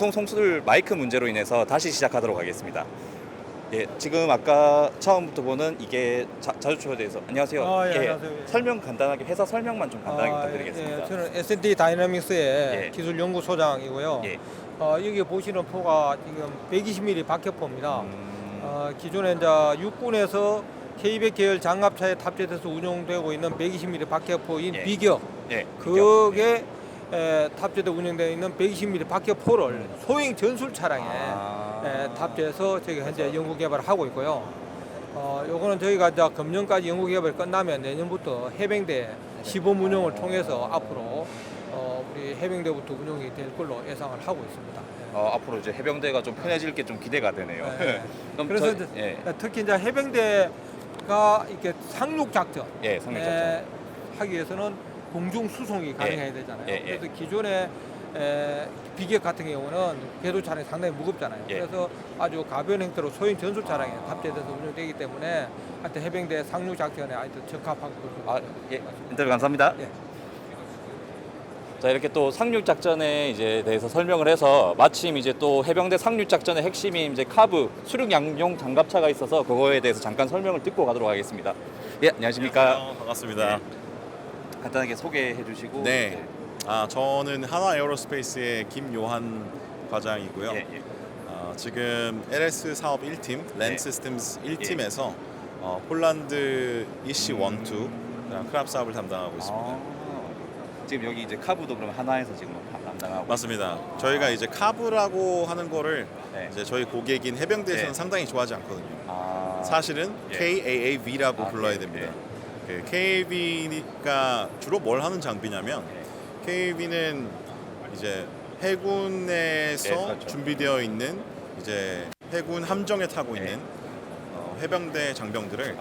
방송 송출 마이크 문제로 인해서 다시 시작하도록 하겠습니다. 예, 지금 아까 처음부터 보는 이게 자주초에 대해서 안녕하세요. 예, 예, 안녕하세요. 설명 간단하게 회사 설명만 좀 간단하게 부탁드리겠습니다. 예, 저는 S&T 다이내믹스의 예. 기술연구소장이고요. 예. 여기 보시는 포가 지금 120mm 박격포입니다. 기존에 이제 육군에서 K200 계열 장갑차에 탑재돼서 운용되고 있는 120mm 박격포인 예. 비격, 예, 그게 탑재돼 운영되어 있는 120mm 박격포를 소형 전술 차량에 탑재해서 저희가 현재 연구 개발을 하고 있고요. 요거는 저희가 이제 금년까지 연구 개발이 끝나면 내년부터 해병대 시범 운영을 통해서 앞으로 우리 해병대부터 운영이 될 걸로 예상을 하고 있습니다. 앞으로 이제 해병대가 좀 편해질 게 좀 기대가 되네요. 그럼 그래서 저- 예. 특히 이제 해병대가 이렇게 상륙 작전, 예, 상륙 작전. 하기 위해서는 공중 수송이 가능해야 되잖아요. 예, 예. 그래서 기존에 비격 같은 경우는 궤도 차량이 상당히 무겁잖아요. 예. 그래서 아주 가벼운 형태로 소형 전술 차량에 탑재돼서 운영되기 때문에 하여튼 해병대 상륙 작전에 하여튼 적합한 것으로 예, 인터뷰 감사합니다. 예. 자, 이렇게 또 상륙 작전에 이제 대해서 설명을 해서 마침 이제 또 해병대 상륙 작전의 핵심인 이제 카브 수륙 양용 장갑차가 있어서 그거에 대해서 잠깐 설명을 듣고 가도록 하겠습니다. 예, 안녕하십니까? 안녕하세요. 반갑습니다. 간단하게 소개해 주시고. 네. 저는 한화 에어로스페이스의 김요한 과장이고요. 예, 예. 지금 LS 사업 1팀, 랜드 시스템스 1팀에서 폴란드 EC12 크랍 사업을 담당하고 있습니다. 지금 여기 이제 카브도 그럼 하나에서 지금 담당하고. 맞습니다. 저희가 이제 카브라고 하는 거를 네. 이제 저희 고객인 해병대에서는 네. 상당히 좋아하지 않거든요. 사실은 예. KAAV라고 불러야 예, 됩니다. 예. 그 KAV가 주로 뭘 하는 장비냐면 KAV는 이제 해군에서 네, 그렇죠. 준비되어 있는 이제 해군 함정에 타고 네. 있는 해병대 장병들을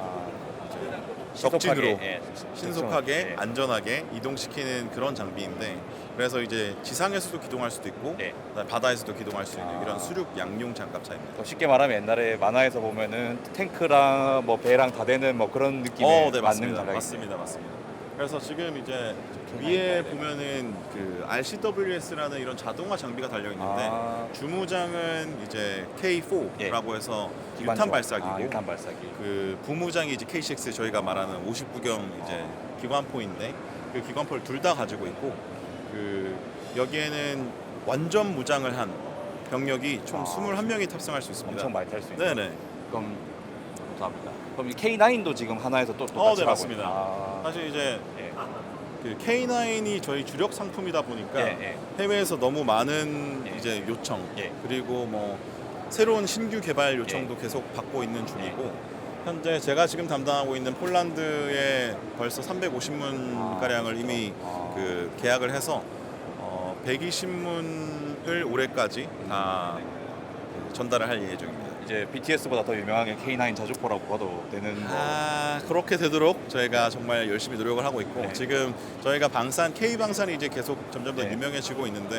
신속하게, 적진으로 예, 신속하게 예. 안전하게 이동시키는 그런 장비인데 그래서 이제 지상에서도 기동할 수도 있고 예. 그다음에 바다에서도 기동할 수 있는 이런 수륙 양용 장갑차입니다. 더 쉽게 말하면 옛날에 만화에서 보면은 탱크랑 뭐 배랑 다 되는 뭐 그런 느낌의 네, 맞는 맞습니다. 장갑이 맞습니다. 맞습니다. 그래서 지금 이제 위에 보면은 그 RCWS라는 이런 자동화 장비가 달려 있는데 주무장은 이제 K4라고 해서 유탄 발사기고 유탄 발사기. 그 부무장이 이제 K6 저희가 말하는 59경 이제 기관포인데 그 기관포를 둘 다 가지고 있고 그 여기에는 완전 무장을 한 병력이 총 21명이 탑승할 수 있습니다. 엄청 많이 탈 수 있어요. 네네. 그럼 감사합니다. 그럼 이 K9도 지금 하나에서 또 같이 네, 하고 맞습니다. 있나요? 사실 이제 예. 그 K9이 저희 주력 상품이다 보니까 예, 예. 해외에서 너무 많은 예. 이제 요청 예. 그리고 뭐 새로운 신규 개발 요청도 계속 받고 있는 중이고 현재 제가 지금 담당하고 있는 폴란드에 벌써 350문 가량을 이미 그 계약을 해서 120문을 올해까지 다 전달을 할 예정입니다. 이제 BTS보다 더 유명한 게 K9 자주포라고 봐도 되는 거. 그렇게 되도록 저희가 정말 열심히 노력을 하고 있고 네. 지금 저희가 K 방산이 이제 계속 점점 더 네. 유명해지고 있는데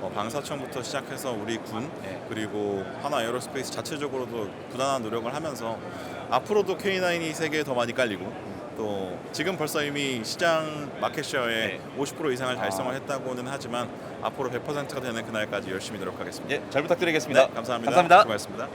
네. 방사청부터 시작해서 우리 군 네. 그리고 하나 에어로스페이스 자체적으로도 부단한 노력을 하면서 앞으로도 K9이 세계에 더 많이 깔리고 또 지금 벌써 이미 시장 마켓쉐어의 네. 50% 이상을 달성을 했다고는 하지만 앞으로 100%가 되는 그날까지 열심히 노력하겠습니다. 예, 잘 부탁드리겠습니다. 네, 감사합니다. 감사합니다. 수고하셨습니다.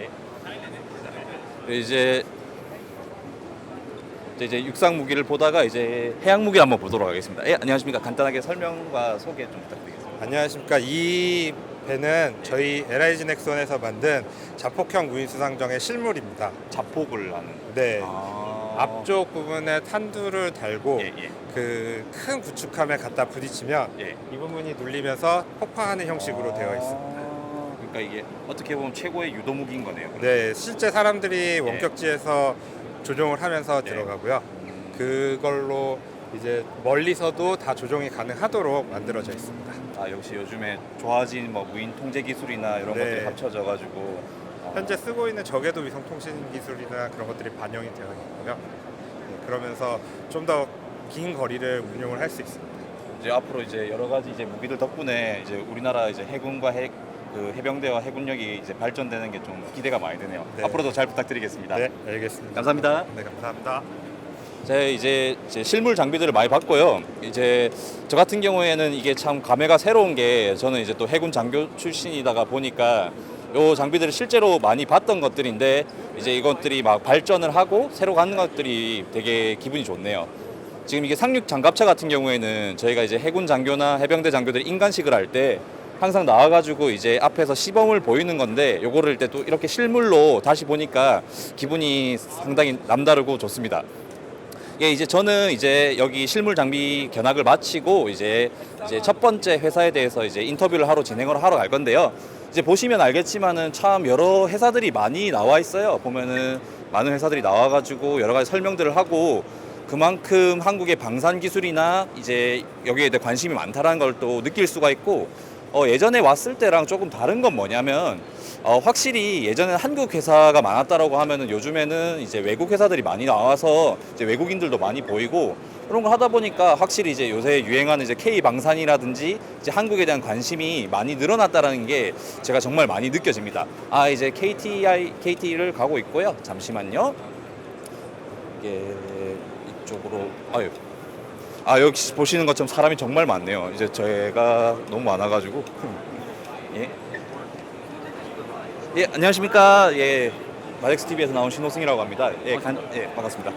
이제 육상 무기를 보다가 이제 해양 무기를 한번 보도록 하겠습니다. 예, 안녕하십니까? 간단하게 설명과 소개 좀 부탁드리겠습니다. 안녕하십니까. 이 배는 저희 LIG 넥슨에서 만든 자폭형 무인수상정의 실물입니다. 자폭을 하는. 네. 아. 앞쪽 부분에 탄두를 달고 예, 예. 그 큰 구축함에 갖다 부딪히면 예. 이 부분이 눌리면서 폭파하는 형식으로 되어 있습니다. 그러니까 이게 어떻게 보면 최고의 유도 무기인 거네요. 네, 실제 사람들이 원격지에서 조종을 하면서 네. 들어가고요. 그걸로 이제 멀리서도 다 조종이 가능하도록 만들어져 있습니다. 역시 요즘에 좋아진 뭐 무인 통제 기술이나 이런 네. 것들이 합쳐져 가지고 현재 쓰고 있는 저궤도 위성 통신 기술이나 그런 것들이 반영이 되어 있고요. 네, 그러면서 좀 더 긴 거리를 운용을 할 수 있습니다. 이제 앞으로 이제 여러 가지 이제 무기들 덕분에 이제 우리나라 이제 해군과 그 해병대와 해군력이 이제 발전되는 게 좀 기대가 많이 되네요. 네. 앞으로도 잘 부탁드리겠습니다. 네, 알겠습니다. 감사합니다. 네, 감사합니다. 제가 이제 실물 장비들을 많이 봤고요. 이제 저 같은 경우에는 이게 참 감회가 새로운 게 저는 이제 또 해군 장교 출신이다가 보니까 요 장비들을 실제로 많이 봤던 것들인데 이제 이것들이 막 발전을 하고 새로 가는 것들이 되게 기분이 좋네요. 지금 이게 상륙 장갑차 같은 경우에는 저희가 이제 해군 장교나 해병대 장교들이 인간식을 할 때 항상 나와가지고 이제 앞에서 시범을 보이는 건데 요거를 일단 또 이렇게 실물로 다시 보니까 기분이 상당히 남다르고 좋습니다. 예, 이제 저는 이제 여기 실물 장비 견학을 마치고 이제 첫 번째 회사에 대해서 이제 인터뷰를 하러 진행을 하러 갈 건데요. 이제 보시면 알겠지만은 참 여러 회사들이 많이 나와 있어요. 보면은 많은 회사들이 나와가지고 여러 가지 설명들을 하고 그만큼 한국의 방산 기술이나 이제 여기에 대해 관심이 많다라는 걸 또 느낄 수가 있고 예전에 왔을 때랑 조금 다른 건 뭐냐면 확실히 예전에는 한국 회사가 많았다라고 하면은 요즘에는 이제 외국 회사들이 많이 나와서 이제 외국인들도 많이 보이고 그런 걸 하다 보니까 확실히 이제 요새 유행하는 이제 K 방산이라든지 이제 한국에 대한 관심이 많이 늘어났다라는 게 제가 정말 많이 느껴집니다. 아 이제 KT를 가고 있고요. 잠시만요. 이게 이쪽으로 여기 보시는 것처럼 사람이 정말 많네요. 이제 저희가 너무 많아가지고 예. 예, 안녕하십니까. 예, 마덱스 TV에서 나온 신호승이라고 합니다. 예, 반갑습니다.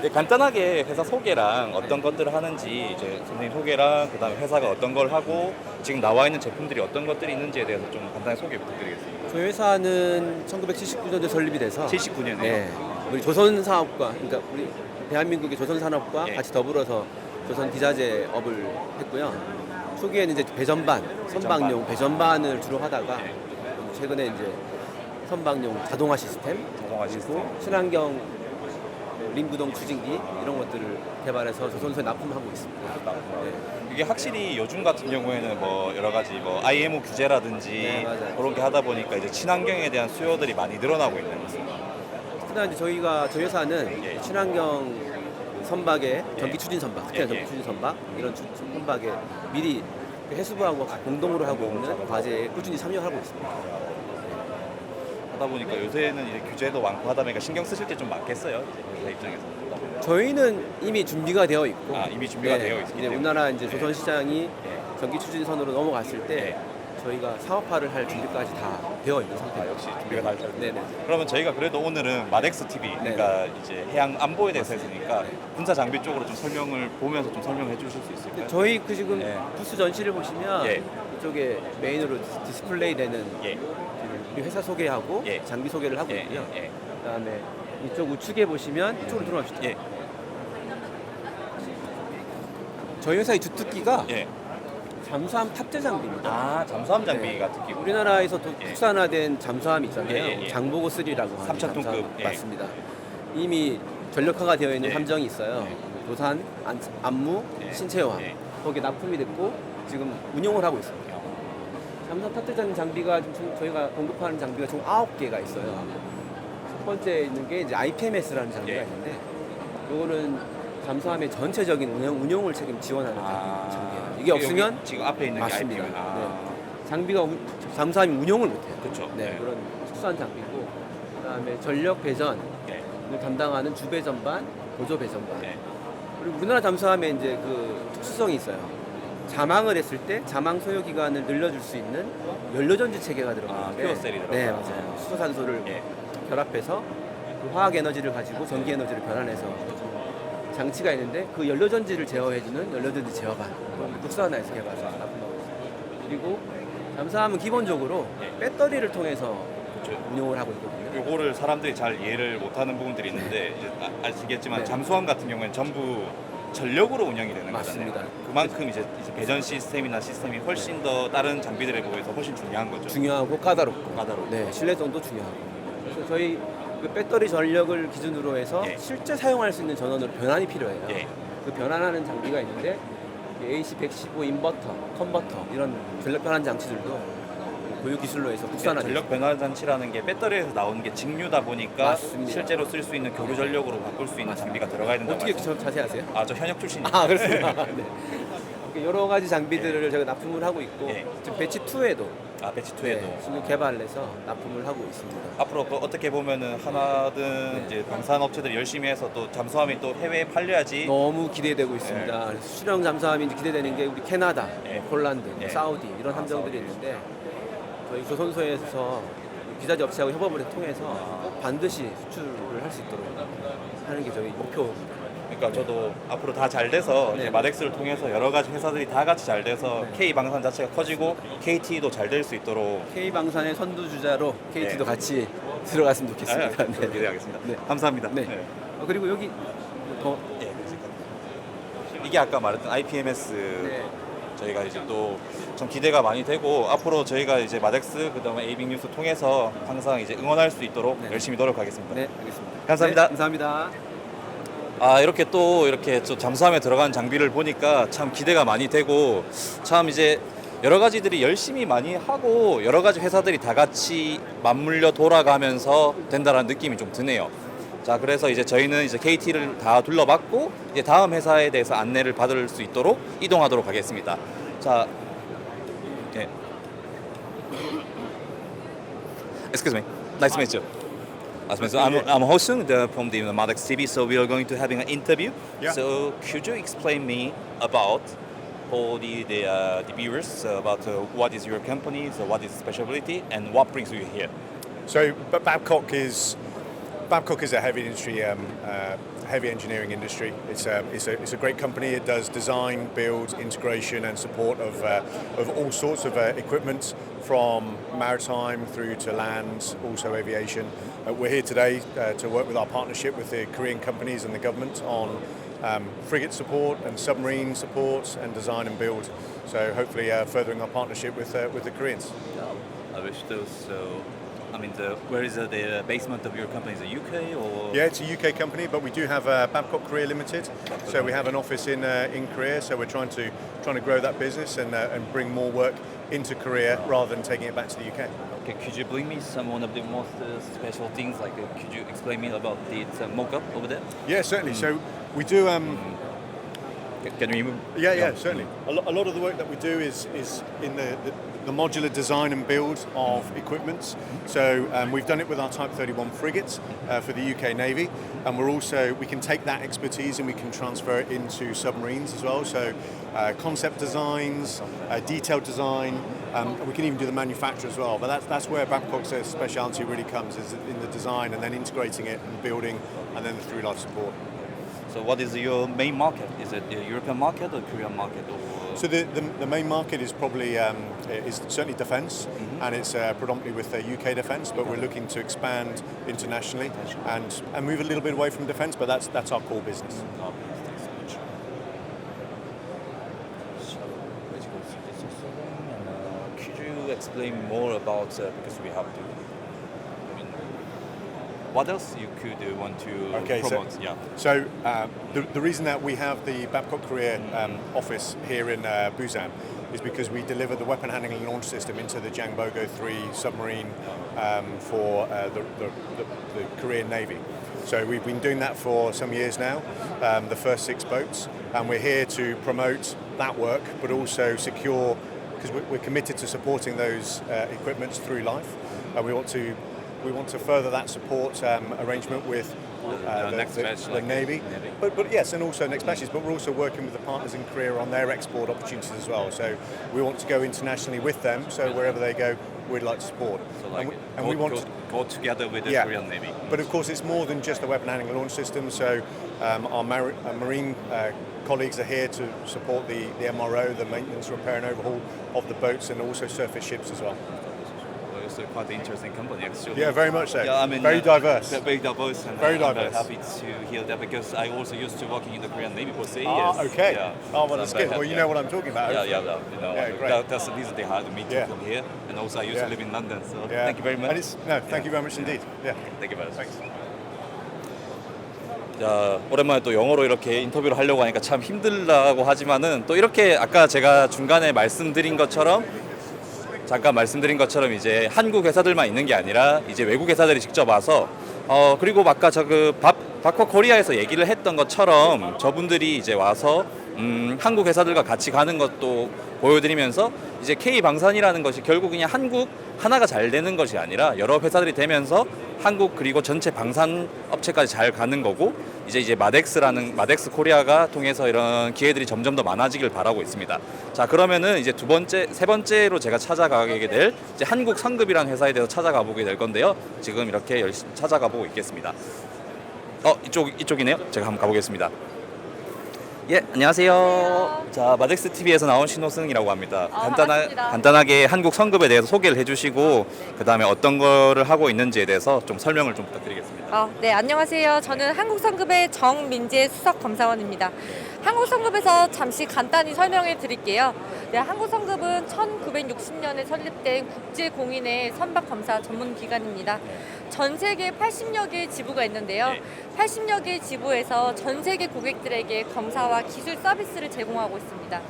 네, 간단하게 회사 소개랑 어떤 것들을 하는지 이제 선생님 소개랑 그다음에 회사가 어떤 걸 하고 지금 나와 있는 제품들이 어떤 것들이 있는지에 대해서 좀 간단히 소개 부탁드리겠습니다. 저희 회사는 1979년도에 설립이 돼서 79년에 네, 우리 조선사업과 그러니까 우리 대한민국의 조선산업과 예. 같이 더불어서 조선 기자재 업을 했고요. 초기에는 이제 배전반, 선박용 배전반을 주로 하다가 최근에 이제 선박용 자동화 시스템, 그리고 친환경 림구동 추진기 이런 것들을 개발해서 조선소에 납품하고 있습니다. 네. 이게 확실히 요즘 같은 경우에는 뭐 여러 가지 뭐 IMO 규제라든지 네, 맞아요. 그런 게 하다 보니까 이제 친환경에 대한 수요들이 많이 늘어나고 있는 것 같습니다. 특히나 이제 저희 회사는 예. 친환경 선박의 전기 추진 선박, 특히나 예, 전기 예. 추진 선박 이런 선박에 미리 해수부하고 공동으로 하고 있는 과제에 꾸준히 참여하고 있습니다. 하다 보니까 요새는 이제 규제도 많고 하다 보니까 신경 쓰실 때 좀 많겠어요. 이제 회사 입장에서. 저희는 이미 준비가 되어 있고, 이미 준비가 되어 있기 이제 때문에. 우리나라 이제 예. 조선 시장이 예. 전기 추진선으로 넘어갔을 때 예. 저희가 사업화를 할 준비까지 다 되어 있는 상태입니다. 역시 준비가 다 잘. 네네. 그러면 저희가 그래도 오늘은 마덱스 TV, 그러니까 이제 해양 안보에 대해서 했으니까 군사 장비 쪽으로 좀 설명을 보면서 좀 설명해 주실 수 있을까요? 저희 지금 예. 부스 전시를 보시면 예. 이쪽에 메인으로 디스플레이 되는 예. 우리 회사 소개하고 예. 장비 소개를 하고 예. 있고요. 예. 그다음에 이쪽 우측에 보시면 이쪽으로 들어갑시다. 예. 저희 회사의 주특기가 예. 잠수함 탑재 장비입니다. 잠수함 장비 네. 같은 기분. 우리나라에서 또 예. 국산화된 잠수함이 있잖아요. 예, 예. 장보고 3라고 하는 3,000 톤급. 잠수함 예. 맞습니다. 이미 전력화가 되어 있는 예. 함정이 있어요. 예. 도산, 안무, 예. 신체호함 예. 거기에 납품이 됐고 지금 운용을 하고 있습니다. 잠수함 탑재된 장비가 지금 저희가 공급하는 장비가 총 9개가 있어요. 첫 번째 있는 게 이제 IPMS라는 장비가 예. 있는데 이거는 잠수함의 전체적인 운용을 지원하는 장비예요. 이게 없으면 지금 앞에 있는 맞습니다. 게 IPM. 네. 장비가 잠수함이 운용을 못해요. 그렇죠. 네, 그런 특수한 장비고 그다음에 전력 배전을 예. 담당하는 주배전반, 보조 배전반. 예. 그리고 우리나라 잠수함에 이제 그 특수성이 있어요. 자망을 했을 때 자망 소요 기간을 늘려줄 수 있는 연료전지 체계가 들어가는데 퓨어셀이 들어가요. 네, 맞아요. 수소산소를 예. 결합해서 그 화학 에너지를 가지고 전기 에너지를 변환해서 장치가 있는데 그 연료전지를 제어해주는 연료전지 제어반 국산화해서 개발해서 납품하고 있습니다. 그리고 잠수함은 기본적으로 예. 배터리를 통해서 그렇죠. 운용을 하고 있거든요. 요거를 사람들이 잘 이해를 못하는 부분들이 있는데 이제 아시겠지만 네. 잠수함 같은 경우에는 전부 전력으로 운영이 되는 맞습니다. 거잖아요. 그만큼 이제 배전 시스템이나 시스템이 훨씬 더 다른 장비들에 비해서 훨씬 중요한 거죠. 중요하고 까다롭고 까다롭고. 네, 신뢰성도 중요하고 그래서 저희 그 배터리 전력을 기준으로 해서 예. 실제 사용할 수 있는 전원으로 변환이 필요해요. 예. 그 변환하는 장비가 있는데 AC115 인버터, 컨버터 이런 전력 변환 장치들도 고유 기술로 해서 국산화 전력 변환 장치라는 게 배터리에서 나오는 게 직류다 보니까 맞습니다. 실제로 쓸 수 있는 교류 전력으로 바꿀 수 있는 장비가 들어가야 된다고 어떻게 말씀. 자세히 아세요? 저 현역 출신이에요. 아 그렇습니다. 네. 이렇게 여러 가지 장비들을 제가 납품을 하고 있고 예. 지금 배치 2에도 아, 배치 2에도. 네, 지금 개발을 해서 납품을 하고 있습니다. 앞으로 그 어떻게 보면은 하나든 이제 방산 업체들이 열심히 해서 또 잠수함이 또 해외에 팔려야지. 너무 기대되고 있습니다. 그래서 수령 잠수함이 이제 기대되는 게 우리 캐나다, 네. 폴란드, 네. 사우디 이런 함정들이 있는데 저희 조선소에서 기자재 업체하고 협업을 통해서 꼭 반드시 수출을 할 수 있도록 하는 게 저희 목표입니다. 그러니까 저도 앞으로 다 잘 돼서 네. 이제 마덱스를 통해서 여러 가지 회사들이 다 같이 잘 돼서 K 방산 자체가 커지고 KT도 잘 될 수 있도록 K방산의 선두주자로 KT도 네. 같이 들어갔으면 좋겠습니다. 네. 기대하겠습니다. 네. 감사합니다. 네. 그리고 여기 더 예, 이게 아까 말했던 IPMS 네. 저희가 이제 또 좀 기대가 많이 되고 앞으로 저희가 이제 마덱스 그다음에 에이빙 뉴스 통해서 항상 이제 응원할 수 있도록 네. 열심히 노력하겠습니다. 네, 알겠습니다. 감사합니다. 네, 감사합니다. 아 이렇게 또 이렇게 좀 잠수함에 들어간 장비를 보니까 참 기대가 많이 되고 참 이제 여러 가지들이 열심히 많이 하고 여러 가지 회사들이 다 같이 맞물려 돌아가면서 된다라는 느낌이 좀 드네요. 자 그래서 이제 저희는 이제 KT를 다 둘러봤고 이제 다음 회사에 대해서 안내를 받을 수 있도록 이동하도록 하겠습니다. 자, 예. Excuse me. Nice to meet you. So I'm hosting from the Madex TV, so we are going to having an interview. Yeah. So could you explain me about for the viewers about what is your company, so what is specialty, and what brings you here? So, but Babcock is a heavy industry, heavy engineering industry. It's a great company. It does design, build, integration, and support of all sorts of equipment, from maritime through to land, also aviation. We're here today to work with our partnership with the Korean companies and the government on frigate support and submarine support and design and build. So hopefully furthering our partnership with the Koreans. I wish those. So, I mean, where is the basement of your company? Is it UK or? Yeah, it's a UK company, but we do have Babcock Korea Limited. So we have an office in Korea. So we're trying to grow that business and bring more work into Korea rather than taking it back to the UK. Okay, could you bring me one of the most special things? Like, could you explain me about the mock-up over there? Yeah, certainly. So we do. Can you? Yeah, certainly. A lot of the work that we do is in the modular design and build of equipment. So we've done it with our Type 31 frigates for the UK Navy, and we can take that expertise and we can transfer it into submarines as well. So concept designs, detailed design. We can even do the manufacture as well. But that's where Babcock's speciality really comes, is in the design and then integrating it and building, and then the through life support. So, what is your main market? Is it the European market or Korean market? Or? So the main market is probably is certainly defence, and it's predominantly with UK defence. But we're looking to expand internationally and move a little bit away from defence. But that's our core business. Could you explain more about because we have to? I mean, what else you could want to Okay, promote? So the reason that we have the Babcock Korea office here in Busan is because we deliver the weapon handling and launch system into the Jangbogo 3 submarine for the Korean Navy. So we've been doing that for some years now, the first 6 boats, and we're here to promote that work, but also secure, because we're committed to supporting those equipments through life, and we want to further that support arrangement with the Navy. But yes, and also next batches. But we're also working with the partners in Korea on their export opportunities as well. So we want to go internationally with them. So wherever they go, we'd like to support. So like we want to go together with the Yeah. Korean Navy. But of course, it's more than just the weapon handling and launch system. So our marine colleagues are here to support the MRO, the maintenance, repair and overhaul of the boats, and also surface ships as well. Well, it's quite an interesting company, actually. Yeah, very much so. Yeah, I mean, very diverse. Very diverse. And Very I'm diverse. happy to hear that because I also used to working in the Korean Navy for 6 years. Okay. Yeah. Oh, well, So that's I'm very good. Well, happy, you know what I'm talking about. Yeah, hopefully. you know, Yeah, great. that's the reason they hired me to Yeah. come here. And also, I used to Yeah. live in London, so Yeah. thank you very much. And thank you very much indeed. Yeah. Thank you very much. Thanks. 자, 오랜만에 또 영어로 이렇게 인터뷰를 하려고 하니까 참 힘들다고 하지만은 또 이렇게 아까 제가 중간에 말씀드린 것처럼 이제 한국 회사들만 있는 게 아니라 이제 외국 회사들이 직접 와서 그리고 아까 저 그 바코 코리아에서 얘기를 했던 것처럼 저분들이 이제 와서 한국 회사들과 같이 가는 것도 보여드리면서 이제 K 방산이라는 것이 결국 그냥 한국 하나가 잘 되는 것이 아니라 여러 회사들이 되면서 한국 그리고 전체 방산 업체까지 잘 가는 거고 이제 마덱스 코리아가 통해서 이런 기회들이 점점 더 많아지길 바라고 있습니다. 자, 그러면은 이제 세 번째로 제가 찾아가게 될 이제 한국 성급이라는 회사에 대해서 찾아가 보게 될 건데요. 지금 이렇게 열심히 찾아가 보고 있겠습니다. 이쪽이네요. 제가 한번 가보겠습니다. 예, 안녕하세요. 자, 마덱스 TV에서 나온 신호승이라고 합니다. 반갑습니다. 간단하게 한국 성급에 대해서 소개를 해주시고 그다음에 어떤 거를 하고 있는지에 대해서 좀 설명을 좀 부탁드리겠습니다. 네, 안녕하세요. 저는 한국성급의 정민재 수석검사원입니다. 한국성급에서 잠시 간단히 설명해 드릴게요. 네, 한국성급은 1960년에 설립된 국제공인의 선박검사 전문기관입니다. 전 세계 80여 개의 지부가 있는데요. 80여 개의 지부에서 전 세계 고객들에게 검사와 기술 서비스를 제공하고 있습니다.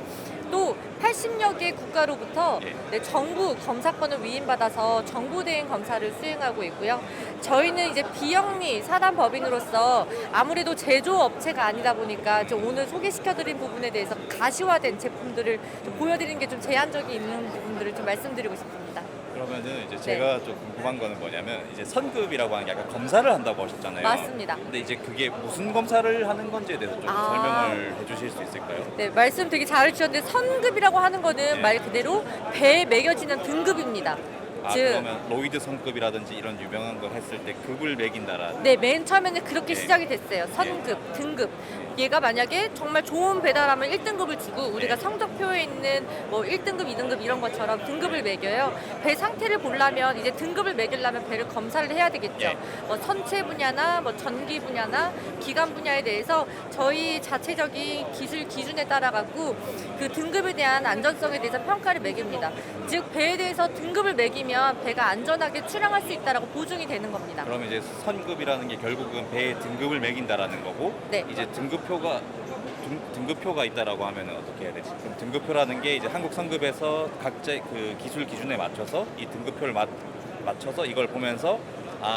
또 80여 개 국가로부터 정부 검사권을 위임받아서 정부 대행 검사를 수행하고 있고요. 저희는 이제 비영리 사단법인으로서 아무래도 제조업체가 아니다 보니까 좀 오늘 소개시켜드린 부분에 대해서 가시화된 제품들을 좀 보여드리는 게 좀 제한적이 있는 부분들을 좀 말씀드리고 싶습니다. 그러면은 이제 제가 좀 궁금한 거는 뭐냐면 이제 선급이라고 하는 게 약간 검사를 한다고 하셨잖아요. 맞습니다. 근데 이제 그게 무슨 검사를 하는 건지에 대해서 좀 설명을 해주실 수 있을까요? 네, 말씀 되게 잘 해주셨는데 선급이라고 하는 거는 말 그대로 배에 매겨지는 등급입니다. 그러면 로이드 선급이라든지 이런 유명한 거 했을 때 급을 매긴다라는. 네, 맨 처음에는 그렇게 시작이 됐어요. 선급, 등급. 얘가 만약에 정말 좋은 배달하면 1등급을 주고 우리가 성적표에 있는 뭐 1등급, 2등급 이런 것처럼 등급을 매겨요. 배 상태를 보려면 이제 등급을 매기려면 배를 검사를 해야 되겠죠. 뭐 선체 분야나 뭐 전기 분야나 기관 분야에 대해서 저희 자체적인 기술 기준에 따라 갖고 그 등급에 대한 안전성에 대해서 평가를 매깁니다. 즉 배에 대해서 등급을 매기면 배가 안전하게 출항할 수 있다라고 보증이 되는 겁니다. 그러면 이제 선급이라는 게 결국은 배의 등급을 매긴다라는 거고 네. 이제 등급표가 있다라고 하면은 어떻게 해야 되지? 그럼 등급표라는 게 이제 한국 성급에서 각자 그 기술 기준에 맞춰서 이 등급표를 맞춰서 이걸 보면서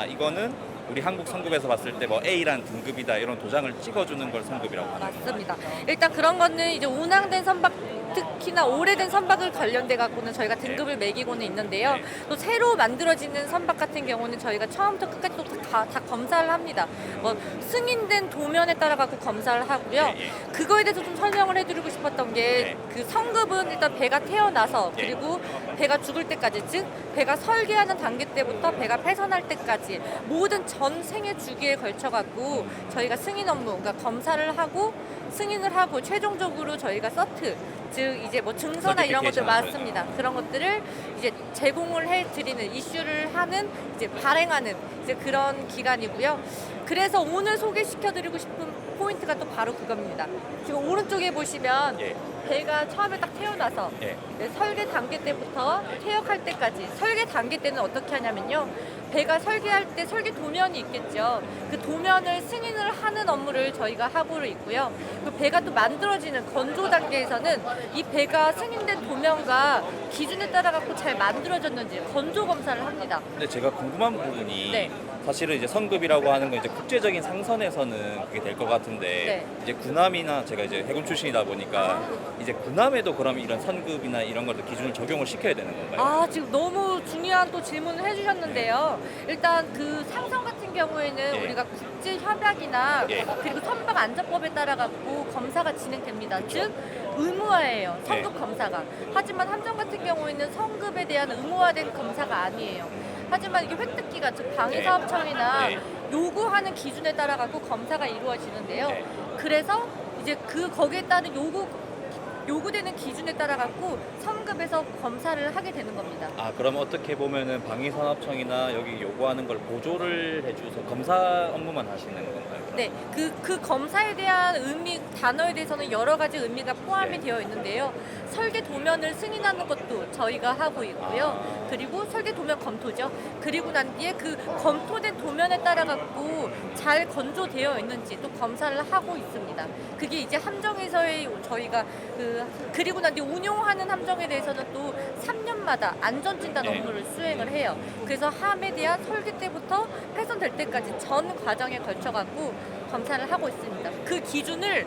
이거는 우리 한국 성급에서 봤을 때 뭐 A라는 등급이다 이런 도장을 찍어주는 걸 성급이라고 하는 거예요. 맞습니다. 일단 그런 거는 이제 운항된 선박 특히나 오래된 선박을 관련돼 갖고는 저희가 등급을 매기고는 있는데요. 또 새로 만들어지는 선박 같은 경우는 저희가 처음부터 끝까지 또 다 검사를 합니다. 뭐 승인된 도면에 따라 갖고 검사를 하고요. 그거에 대해서 좀 설명을 해드리고 싶었던 게 그 성급은 일단 배가 태어나서 그리고 배가 죽을 때까지 즉 배가 설계하는 단계 때부터 배가 폐선할 때까지 모든 전 생애 주기에 걸쳐 갖고 저희가 승인 업무, 그러니까 검사를 하고 승인을 하고 최종적으로 저희가 서트 즉 이제 뭐 증서나 이런 것들 맞습니다. 그런 것들을 이제 제공을 해드리는 이슈를 하는 이제 발행하는 이제 그런 기관이고요. 그래서 오늘 소개시켜드리고 싶은 포인트가 또 바로 그겁니다. 지금 오른쪽에 보시면 배가 처음에 딱 태어나서 설계 단계 때부터 퇴역할 때까지 설계 단계 때는 어떻게 하냐면요. 배가 설계할 때 설계 도면이 있겠죠. 그 도면을 승인을 하는 업무를 저희가 하고 있고요. 그 배가 또 만들어지는 건조 단계에서는 이 배가 승인된 도면과 기준에 따라 갖고 잘 만들어졌는지 건조 검사를 합니다. 근데 제가 궁금한 부분이 사실은 이제 성급이라고 하는 건 이제 국제적인 상선에서는 그게 될 것 같은데 이제 군함이나 제가 이제 해군 출신이다 보니까 이제 군함에도 그럼 이런 선급이나 이런 것들 기준을 적용을 시켜야 되는 건가요? 지금 너무 중요한 또 질문을 해주셨는데요. 일단 그 상선 같은 경우에는 우리가 국제 협약이나 그리고 선박 안전법에 따라 갖고 검사가 진행됩니다. 즉 의무화예요. 성급 검사가. 하지만 함정 같은 경우에는 성급에 대한 의무화된 검사가 아니에요. 하지만 이게 획득기가 즉 방위사업청이나 요구하는 기준에 따라 갖고 검사가 이루어지는데요. 그래서 이제 거기에 따른 요구되는 기준에 따라 갖고 성급에서 검사를 하게 되는 겁니다. 그럼 어떻게 보면은 방위산업청이나 여기 요구하는 걸 보조를 해줘서 검사 업무만 하시는 건가요? 네, 그 검사에 대한 의미 단어에 대해서는 여러 가지 의미가 포함이 되어 있는데요. 설계 도면을 승인하는 것도 저희가 하고 있고요. 그리고 설계 도면 검토죠. 그리고 난 뒤에 그 검토된 도면에 따라 갖고 잘 건조되어 있는지 또 검사를 하고 있습니다. 그게 이제 함정에서의 저희가 그 그리고 난 뒤 운용하는 함정에 대해서는 또 3년마다 안전진단 네. 업무를 수행을 해요. 그래서 함에 대한 설계 때부터 훼손될 때까지 전 과정에 걸쳐갖고 검사를 하고 있습니다. 그 기준을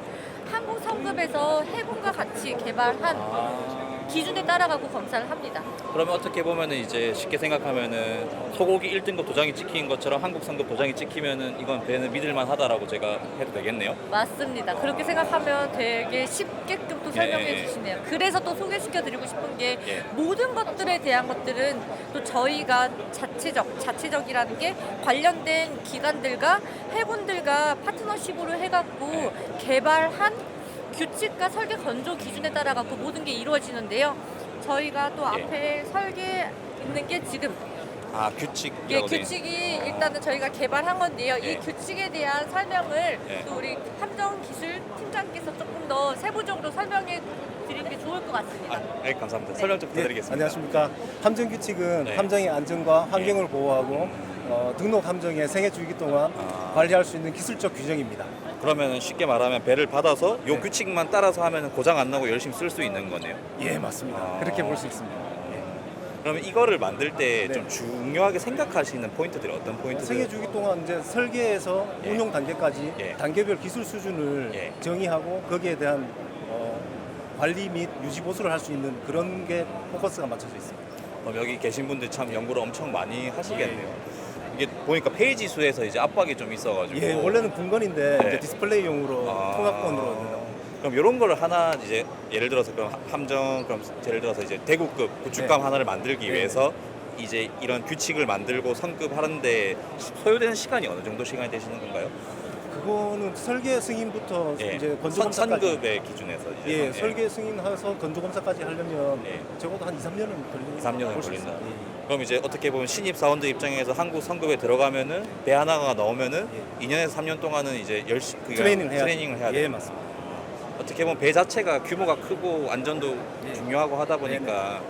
한국 성급에서 해군과 같이 개발한 기준에 따라가고 검사를 합니다. 그러면 어떻게 보면은 이제 쉽게 생각하면은 소고기 1등급 도장이 찍힌 것처럼 한국 성급 도장이 찍히면은 이건 배는 믿을만 하다라고 제가 해도 되겠네요. 맞습니다. 그렇게 생각하면 되게 쉽게끔 또 설명해 주시네요. 그래서 또 소개시켜드리고 싶은 게 예. 모든 것들에 대한 것들은 또 저희가 자체적이라는 게 관련된 기관들과 해군들과 파트너십으로 해갖고 개발한 규칙과 설계 건조 기준에 따라 갖고 모든 게 이루어지는데요. 저희가 또 앞에 설계 있는 게 지금 규칙이라고 예, 돼 규칙이 일단은 저희가 개발한 건데요. 예. 이 규칙에 대한 설명을 예. 또 우리 함정기술 팀장께서 조금 더 세부적으로 설명해 드리는 게 좋을 것 같습니다. 네, 감사합니다. 설명 좀 부탁드리겠습니다. 안녕하십니까. 함정 규칙은 네. 함정의 안전과 환경을 보호하고 등록 함정의 생애 주기 동안 관리할 수 있는 기술적 규정입니다. 그러면 쉽게 말하면 배를 받아서 요 규칙만 따라서 하면 고장 안 나고 열심히 쓸 수 있는 거네요. 예, 맞습니다. 그렇게 볼 수 있습니다. 그러면 이거를 만들 때 네. 좀 중요하게 생각하시는 포인트들이 어떤 포인트들? 생애 주기 동안 이제 설계에서 예. 운용 단계까지 예. 단계별 기술 수준을 예. 정의하고 거기에 대한 관리 및 유지 보수를 할 수 있는 그런 게 포커스가 맞춰져 있습니다. 그럼 여기 계신 분들 참 연구를 엄청 많이 하시겠네요. 이게 보니까 페이지 수에서 이제 압박이 좀 있어가지고. 예, 원래는 분건인데 네. 이제 디스플레이용으로 아. 통합권으로 그럼 이런 거를 하나 이제 예를 들어서 그럼 함정 그럼 예를 들어서 이제 대구급 구축감 네. 하나를 만들기 네. 위해서 이제 이런 규칙을 만들고 성급하는데 소요되는 시간이 어느 정도 시간이 되시는 건가요? 그거는 설계 승인부터 예. 이제 건조 검사까지 선급의 기준에서 이제 예, 설계 승인해서 건조 검사까지 하려면 예. 적어도 한 2, 3년은 걸리는 2, 3년은 볼수 걸린다. 있습니다. 그럼 이제 어떻게 보면 신입 사원들 입장에서 한국 성급에 들어가면은 배 하나가 나오면은 2년에서 3년 동안은 이제 트레이닝을 해야 돼요. 예, 맞습니다. 어떻게 보면 배 자체가 규모가 크고 안전도 중요하고 하다 보니까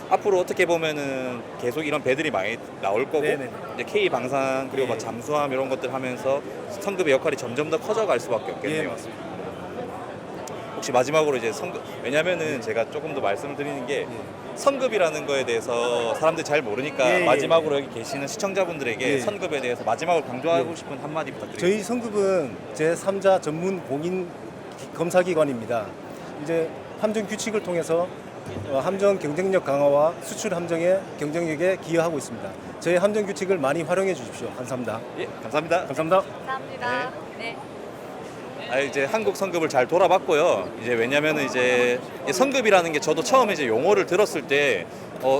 앞으로 어떻게 보면은 계속 이런 배들이 많이 나올 거고 네네. 이제 K 방산 그리고 예. 막 잠수함 이런 것들 하면서 성급의 역할이 점점 더 커져갈 수밖에 없겠네요. 예, 맞습니다. 혹시 마지막으로 이제 성급 왜냐면은 제가 조금 더 말씀을 드리는 게 성급이라는 거에 대해서 사람들이 잘 모르니까 예, 예. 마지막으로 여기 계시는 시청자분들에게 예. 선급에 대해서 마지막으로 강조하고 싶은 한마디 부탁드립니다. 저희 성급은 제3자 전문 공인 검사기관입니다. 이제 함정 규칙을 통해서 함정 경쟁력 강화와 수출 함정의 경쟁력에 기여하고 있습니다. 저희 함정 규칙을 많이 활용해 주십시오. 감사합니다. 예, 감사합니다. 감사합니다. 감사합니다. 네. 이제 한국 성급을 잘 돌아봤고요. 이제 왜냐면은 이제 성급이라는 게 저도 처음에 이제 용어를 들었을 때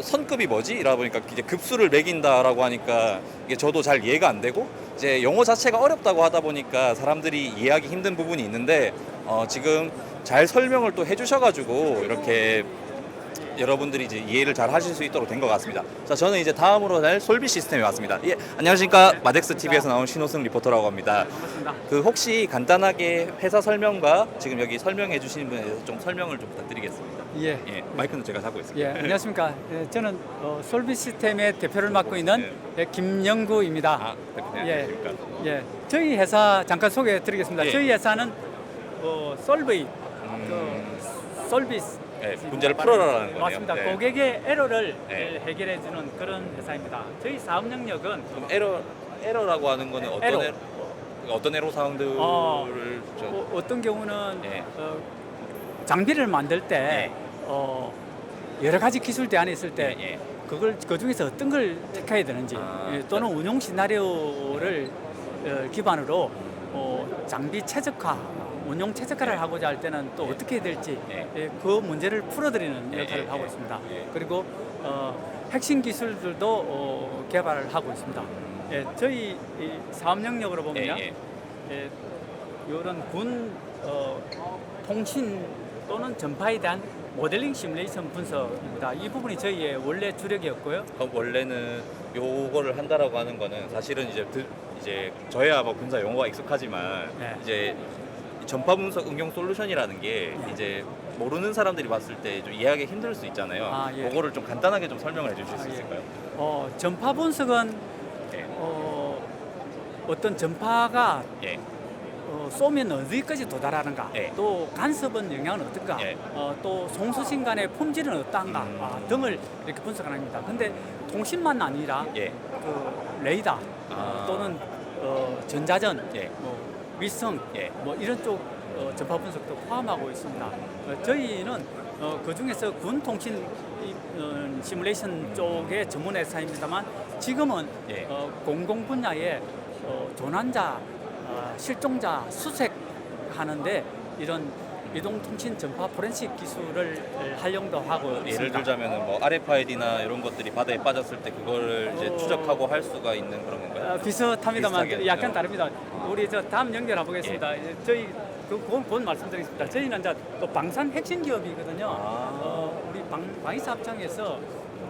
선급이 뭐지? 이러다 보니까 이제 급수를 매긴다라고 하니까 이게 저도 잘 이해가 안 되고 이제 용어 자체가 어렵다고 하다 보니까 사람들이 이해하기 힘든 부분이 있는데 지금 잘 설명을 또 해주셔가지고 이렇게 여러분들이 이제 이해를 잘 하실 수 있도록 된 것 같습니다. 자, 저는 이제 다음으로 할 솔비 시스템에 왔습니다. 예, 안녕하십니까. 마덱스 TV에서 나온 신호승 리포터라고 합니다. 그 혹시 간단하게 회사 설명과 지금 여기 설명해 주시는 분에 대해서 좀 설명을 좀 부탁드리겠습니다. 예, 예, 마이크는 제가 잡고 예, 있습니다. 안녕하십니까. 예, 저는 솔비 시스템의 대표를 맡고 있는 김영구입니다. 아, 네, 예. 안녕하십니까. 예, 저희 회사 잠깐 소개해 드리겠습니다. 예. 저희 회사는 솔브이, 솔비스. 예, 문제를 풀어라라는 거네요. 맞습니다. 네. 고객의 에러를 네. 해결해 주는 그런 회사입니다. 저희 사업 영역은 그럼 에러라고 하는 거는 어떤 에러. 어떤 에러 사항들을 좀 어떤 경우는 네. 장비를 만들 때 여러 가지 기술 대안이 있을 때 예, 예. 그걸 그 중에서 어떤 걸 택해야 되는지 또는 운용 시나리오를 기반으로 장비 최적화, 운용 최적화를 하고자 할 때는 또 어떻게 해야 될지 그 문제를 풀어드리는 역할을 하고 있습니다. 그리고 핵심 기술들도 개발을 하고 있습니다. 저희 이 사업 영역으로 보면 이런 군 통신 또는 전파에 대한 모델링 시뮬레이션 분석입니다. 이 부분이 저희의 원래 주력이었고요. 그럼 원래는 요거를 한다라고 하는 거는 사실은 이제 저야 뭐 군사 용어가 익숙하지만 네. 이제 전파 분석 응용 솔루션이라는 게 이제 모르는 사람들이 봤을 때 좀 이해하기 힘들 수 있잖아요. 아, 예. 그거를 좀 간단하게 좀 설명을 해주실 수 예. 있을까요? 전파 분석은 예. 어떤 전파가 예. 쏘면 어디까지 도달하는가, 예. 또 간섭은 영향은 어떨까, 예. 또 송수신 간의 품질은 어떠한가 등을 이렇게 분석합니다. 근데 통신만 아니라 예. 그 레이더 또는 전자전, 예. 뭐 위성, 예. 뭐 이런 쪽 전파 분석도 포함하고 있습니다. 저희는 그 중에서 군 통신 시뮬레이션 쪽의 전문 회사입니다만 지금은 예. 공공 분야의 조난자, 실종자 수색하는데 이런 이동통신 전파 포렌식 기술을 활용도 하고 예를 있습니다. 들자면은 뭐 RFID나 이런 것들이 바다에 빠졌을 때 그거를 이제 추적하고 할 수가 있는 그런 건가요? 비슷합니다만 비슷하게. 약간 다릅니다. 우리 저 다음 연결해 보겠습니다. 저희 그건 말씀드리겠습니다. 저희는 이제 또 방산 핵심 기업이거든요. 우리 방위사 합창에서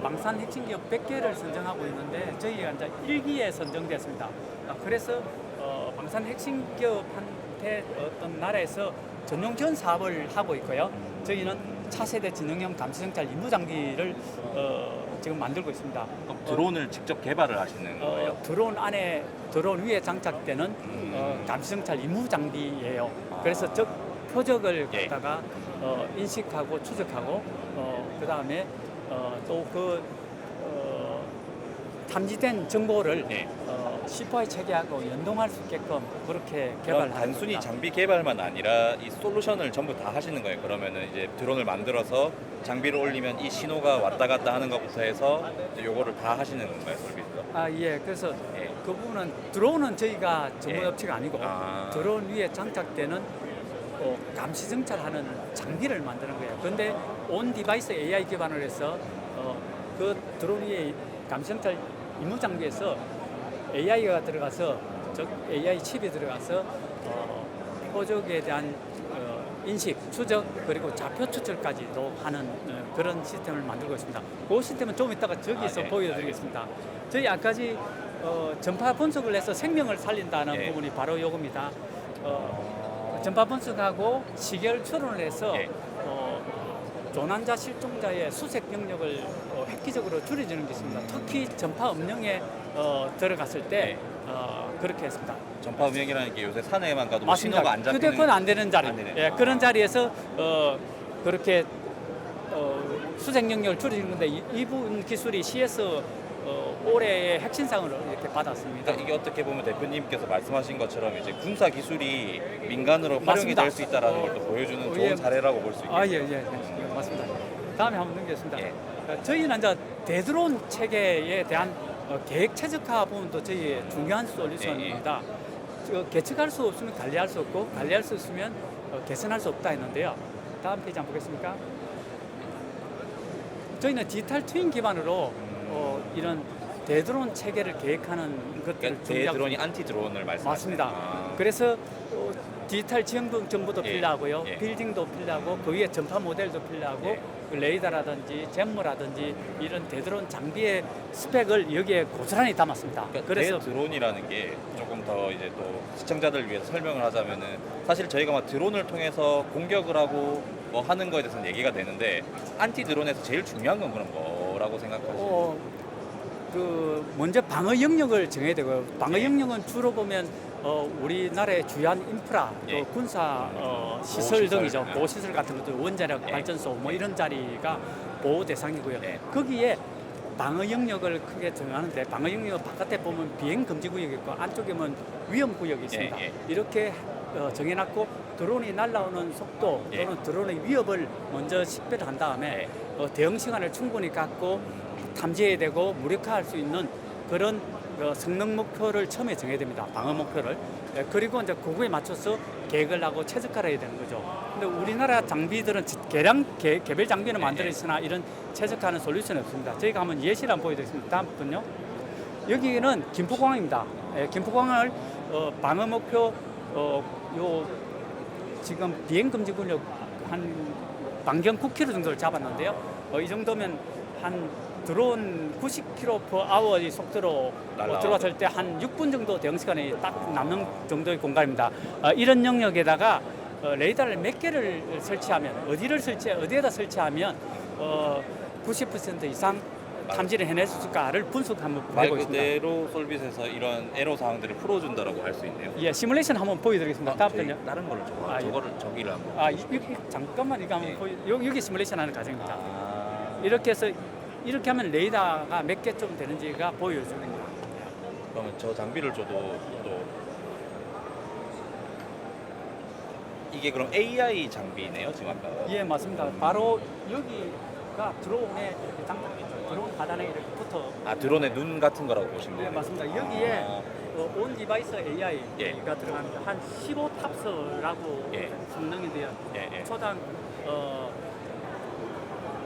방산 핵심 기업 100개를 선정하고 있는데 저희가 이제 1기에 선정됐습니다. 그래서 방산 핵심 기업한테 어떤 나라에서 전용 지원 사업을 하고 있고요. 저희는 차세대 지능형 감시정찰 임무 장비를 지금 만들고 있습니다. 드론을 직접 개발을 하시는 거예요? 드론 위에 장착되는 감시정찰 임무 장비예요. 그래서 적 표적을 예. 갖다가 인식하고 추적하고 그 다음에 또 그 탐지된 정보를 예. C4I 체계하고 연동할 수 있게끔 그렇게 그럼 개발하는 단순히 겁니다. 장비 개발만 아니라 이 솔루션을 전부 다 하시는 거예요. 그러면은 이제 드론을 만들어서 장비를 올리면 이 신호가 왔다 갔다 하는 것부터 해서 이제 요거를 다 하시는 건가요, 설비가? 예. 그래서 예. 그 부분은 드론은 저희가 전문 예. 업체가 아니고 드론 위에 장착되는 감시 정찰하는 장비를 만드는 거예요. 그런데 온 디바이스 AI 기반을 해서 그 드론 위에 감시 정찰 임무 장비에서 AI가 들어가서 즉 AI 칩이 들어가서 표적에 대한 인식, 추적 그리고 좌표 추출까지도 하는 그런 시스템을 만들고 있습니다. 그 시스템은 좀 이따가 저기서 보여드리겠습니다. 저희 아까지 전파 분석을 해서 생명을 살린다는 예. 부분이 바로 요겁니다. 전파 분석하고 시계를 추론을 해서 예. 조난자 실종자의 수색 병력을 획기적으로 줄여주는 게 있습니다. 특히 전파 음영에 들어갔을 때 그렇게 했습니다. 전파 음영이라는 게 요새 산에만 가도 뭐 맞습니다. 신호가 안 잡히는 휴대폰 안 되는 자리, 안 되는. 예, 그런 자리에서 그렇게 수색 영역을 줄이는 건데 이 부분 기술이 CS 올해의 핵심상을 이렇게 받았습니다. 그러니까 이게 어떻게 보면 대표님께서 말씀하신 것처럼 이제 군사 기술이 민간으로 활용이 맞습니다. 될 수 있다라는 걸 또 보여주는 좋은 예. 사례라고 볼 수 있겠네요. 예, 맞습니다. 다음에 한번 넘기겠습니다. 예. 저희는 이제 대드론 체계에 대한 계획 최적화 부분도 저희의 중요한 솔루션입니다. 계측할 수 없으면 관리할 수 없고 관리할 수 있으면 개선할 수 없다 했는데요. 다음 페이지 한번 보겠습니까? 저희는 디지털 트윈 기반으로 이런 대드론 체계를 계획하는 것들을 그러니까 준비하고 대드론이 안티 드론을 말씀하시는 맞습니다. 그래서 디지털 지형 정보도 예. 필요하고요, 예. 빌딩도 필요하고 그 위에 전파 모델도 필요하고 예. 그 레이더라든지 잼머라든지 이런 대드론 장비의 스펙을 여기에 고스란히 담았습니다. 그래서 그래서 대드론이라는 게 조금 더 이제 또 시청자들 위해서 설명을 하자면은 사실 저희가 막 드론을 통해서 공격을 하고 뭐 하는 거에 대해서는 얘기가 되는데 안티 드론에서 제일 중요한 건 그럼 뭐라고 생각하시나요? 그 먼저 방어 영역을 정해야 되고요. 방어 예. 영역은 주로 보면 우리나라의 주요한 인프라, 또 예. 군사 시설 등이죠. 예. 보호시설 같은 것들, 원자력 예. 발전소 뭐 이런 자리가 보호 대상이고요. 예. 거기에 방어 영역을 크게 정하는데 방어 영역 바깥에 보면 비행 금지 구역이 있고 안쪽에 보면 위험 구역이 있습니다. 예. 이렇게 정해놨고 드론이 날아오는 속도 예. 또는 드론의 위협을 먼저 식별을 한 다음에 대응 시간을 충분히 갖고 탐지해야 되고 무력화할 수 있는 그런 성능 목표를 처음에 정해야 됩니다. 방어 목표를. 그리고 이제 그거에 맞춰서 계획을 하고 최적화를 해야 되는 거죠. 근데 우리나라 장비들은 개별 장비는 만들어 있으나 이런 최적화하는 솔루션이 없습니다. 저희가 한번 예시를 한번 보여드리겠습니다. 다음 분요. 여기는 김포공항입니다. 김포공항을 방어 목표 요 지금 비행 금지 구역 한 반경 9km 정도를 잡았는데요. 이 정도면 한 드론 90km/h의 속도로 들어왔을 때 한 6분 정도 대응 시간이 딱 남는 정도의 공간입니다. 이런 영역에다가 레이더를 몇 개를 설치하면 어디에다 설치하면 90% 이상 탐지를 해냈을까를 분석 한번 말 해보고 있습니다. 그대로 솔빗에서 이런 에러 사항들을 풀어준다라고 할 수 있네요. 예, 시뮬레이션 한번 보여드리겠습니다. 다음번요. 다른 거를 아, 예. 저기를 한번. 잠깐만 이거 한번 여기 시뮬레이션 하는 과정입니다. 아, 이렇게 해서 이렇게 하면 레이더가 몇 개쯤 되는지가 보여주는 거예요. 그러면 저 장비를 줘도 또 이게 그럼 AI 장비네요 지금 아까. 예, 맞습니다. 바로 여기가 드론에 이렇게 드론 하단에 이렇게 붙어. 아 드론의 눈 같은 거라고 보시면 예, 돼요. 맞습니다. 여기에 아, 온 디바이스 AI가 예. 들어갑니다. 한 15탑스라고 예. 성능인데요. 예, 예. 초당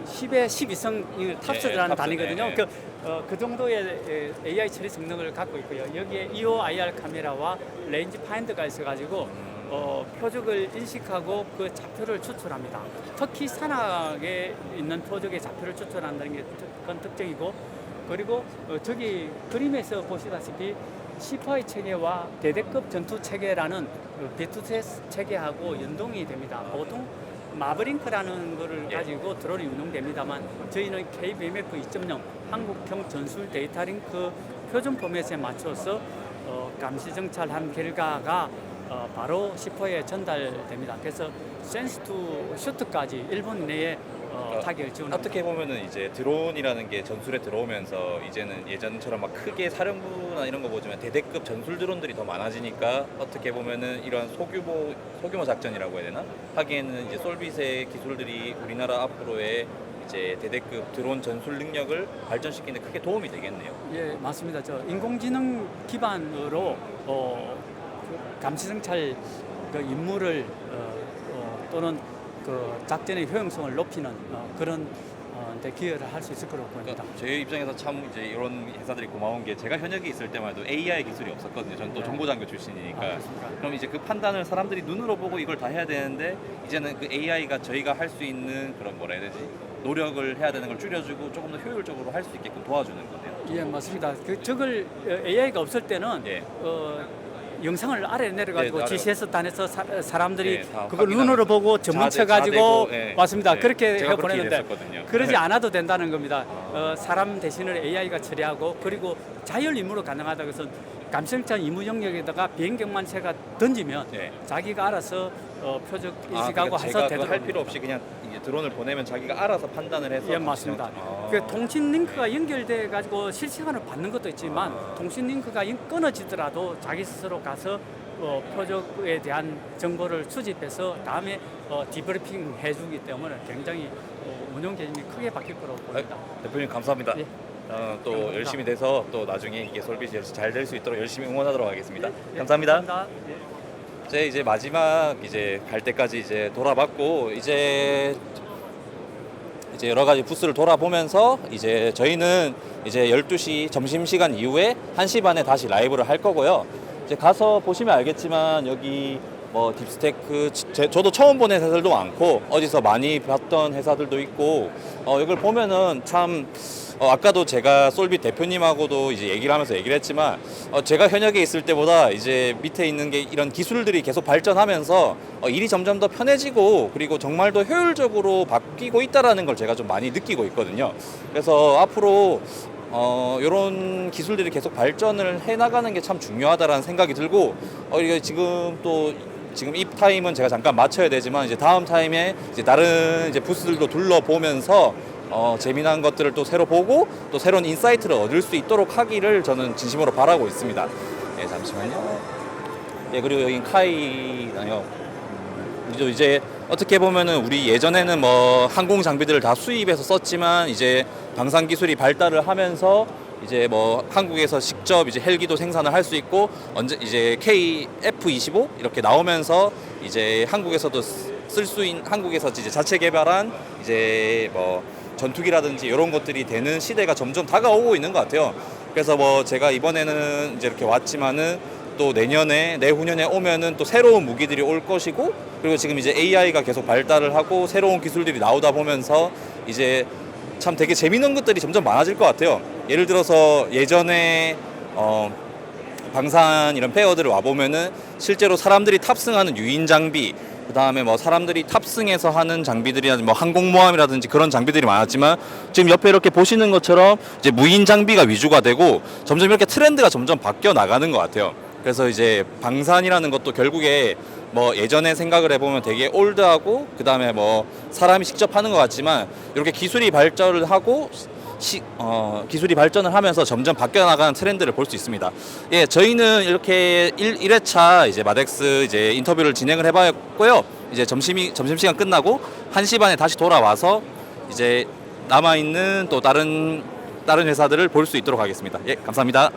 10에 12성을 탑스라는 탑스, 단위거든요. 예, 예. 그 정도의 AI 처리 성능을 갖고 있고요. 여기에 EOIR 카메라와 레인지 파인더가 있어가지고 표적을 인식하고 그 좌표를 추출합니다. 특히 산악에 있는 표적의 좌표를 추출한다는 게 큰 특징이고, 그리고 저기 그림에서 보시다시피 C5 체계와 대대급 전투 체계라는 B2C 체계하고 연동이 됩니다. 보통 마브링크라는 것을 가지고 드론이 운용됩니다만 저희는 KBMF 2.0 한국형 전술 데이터 링크 표준 포맷에 맞춰서 감시 정찰한 결과가 바로 C4에 전달됩니다. 그래서 센스 투 슈트까지 1분 내에 타격을 지원합니다. 어떻게 보면은 이제 드론이라는 게 전술에 들어오면서 이제는 예전처럼 막 크게 사령부나 이런 거 보지만 대대급 전술 드론들이 더 많아지니까 어떻게 보면은 이러한 소규모 작전이라고 해야 되나? 하기에는 이제 솔빗의 기술들이 우리나라 앞으로의 이제 대대급 드론 전술 능력을 발전시키는 데 크게 도움이 되겠네요. 예, 맞습니다. 저 인공지능 기반으로 감시 정찰 그 임무를 또는 그 작전의 효용성을 높이는 그런 데 기여를 할 수 있을 거라고 봅니다. 그러니까 제 입장에서 참 이제 이런 회사들이 고마운 게 제가 현역에 있을 때만 해도 AI 기술이 없었거든요. 저는 또 네. 정보장교 출신이니까. 그렇습니까? 그럼 이제 그 판단을 사람들이 눈으로 보고 이걸 다 해야 되는데 이제는 그 AI가 저희가 할 수 있는 그런 뭐라 해야 되지? 노력을 해야 되는 걸 줄여주고 조금 더 효율적으로 할 수 있게끔 도와주는 거네요. 예, 맞습니다. 저걸 AI가 없을 때는 예. 영상을 아래 내려가지고 네, 아래로. GCS 단에서 사람들이 예, 다 그걸 확인하면서. 눈으로 보고 전문쳐가지고 자대고, 예. 맞습니다. 예. 그렇게 제가 그렇게 해보내는데 일했었거든요. 그러지 네. 않아도 된다는 겁니다. 사람 대신을 AI가 처리하고 그리고 자율 임무로 가능하다 그래서 감청장 임무 영역에다가 비행경만체가 던지면 예. 자기가 알아서 표적 인식하고 그러니까 해서 제가 그거 되도록 할 필요 없이 그냥 이제 드론을 보내면 자기가 알아서 판단을 해서 예, 맞습니다. 그 통신 링크가 연결돼 가지고 실시간으로 받는 것도 있지만 통신 링크가 끊어지더라도 자기 스스로 가서 표적에 대한 정보를 수집해서 다음에 디브리핑 해주기 때문에 굉장히 운영 개념이 크게 바뀔 거라고 봅니다. 대표님 감사합니다. 예. 또 감사합니다. 열심히 돼서 또 나중에 이게 솔빗이 잘 될 수 있도록 열심히 응원하도록 하겠습니다. 감사합니다. 제 이제 마지막 이제 갈 때까지 이제 돌아봤고 이제 여러 가지 부스를 돌아보면서 이제 저희는 이제 12시 점심시간 이후에 1시 반에 다시 라이브를 할 거고요. 이제 가서 보시면 알겠지만 여기 뭐 딥스테크 저도 처음 본 회사들도 많고 어디서 많이 봤던 회사들도 있고 이걸 보면은 참 아까도 제가 솔빗 대표님하고도 이제 얘기를 하면서 얘기를 했지만 제가 현역에 있을 때보다 이제 밑에 있는 게 이런 기술들이 계속 발전하면서 일이 점점 더 편해지고 그리고 정말 더 효율적으로 바뀌고 있다라는 걸 제가 좀 많이 느끼고 있거든요. 그래서 앞으로 이런 기술들이 계속 발전을 해나가는 게 참 중요하다라는 생각이 들고 이게 지금 이 타임은 제가 잠깐 맞춰야 되지만 이제 다음 타임에 이제 다른 이제 부스들도 둘러보면서 재미난 것들을 또 새로 보고 또 새로운 인사이트를 얻을 수 있도록 하기를 저는 진심으로 바라고 있습니다. 예, 잠시만요. 예, 그리고 여기 카이나요. 이제 어떻게 보면은 우리 예전에는 뭐 항공 장비들을 다 수입해서 썼지만 이제 방산 기술이 발달을 하면서 이제 뭐 한국에서 직접 이제 헬기도 생산을 할 수 있고 이제 KF-25 이렇게 나오면서 이제 한국에서도 쓸 수 있는 한국에서 이제 자체 개발한 이제 뭐 전투기라든지 이런 것들이 되는 시대가 점점 다가오고 있는 것 같아요. 그래서 뭐 제가 이번에는 이제 이렇게 왔지만은 또 내후년에 오면은 또 새로운 무기들이 올 것이고 그리고 지금 이제 AI가 계속 발달을 하고 새로운 기술들이 나오다 보면서 이제 참 되게 재밌는 것들이 점점 많아질 것 같아요. 예를 들어서 예전에 방산 이런 페어들을 와보면은 실제로 사람들이 탑승하는 유인 장비 그다음에 뭐 사람들이 탑승해서 하는 장비들이라든지 뭐 항공모함이라든지 그런 장비들이 많았지만 지금 옆에 이렇게 보시는 것처럼 이제 무인 장비가 위주가 되고 점점 이렇게 트렌드가 점점 바뀌어 나가는 것 같아요. 그래서 이제 방산이라는 것도 결국에 뭐 예전에 생각을 해보면 되게 올드하고 그다음에 뭐 사람이 직접 하는 것 같지만 이렇게 기술이 발전을 하고 기술이 발전을 하면서 점점 바뀌어 나가는 트렌드를 볼 수 있습니다. 예, 저희는 이렇게 1회차 이제 마덱스 이제 인터뷰를 진행을 해봤고요. 이제 점심시간 끝나고 1시 반에 다시 돌아와서 이제 남아있는 또 다른 회사들을 볼 수 있도록 하겠습니다. 예, 감사합니다.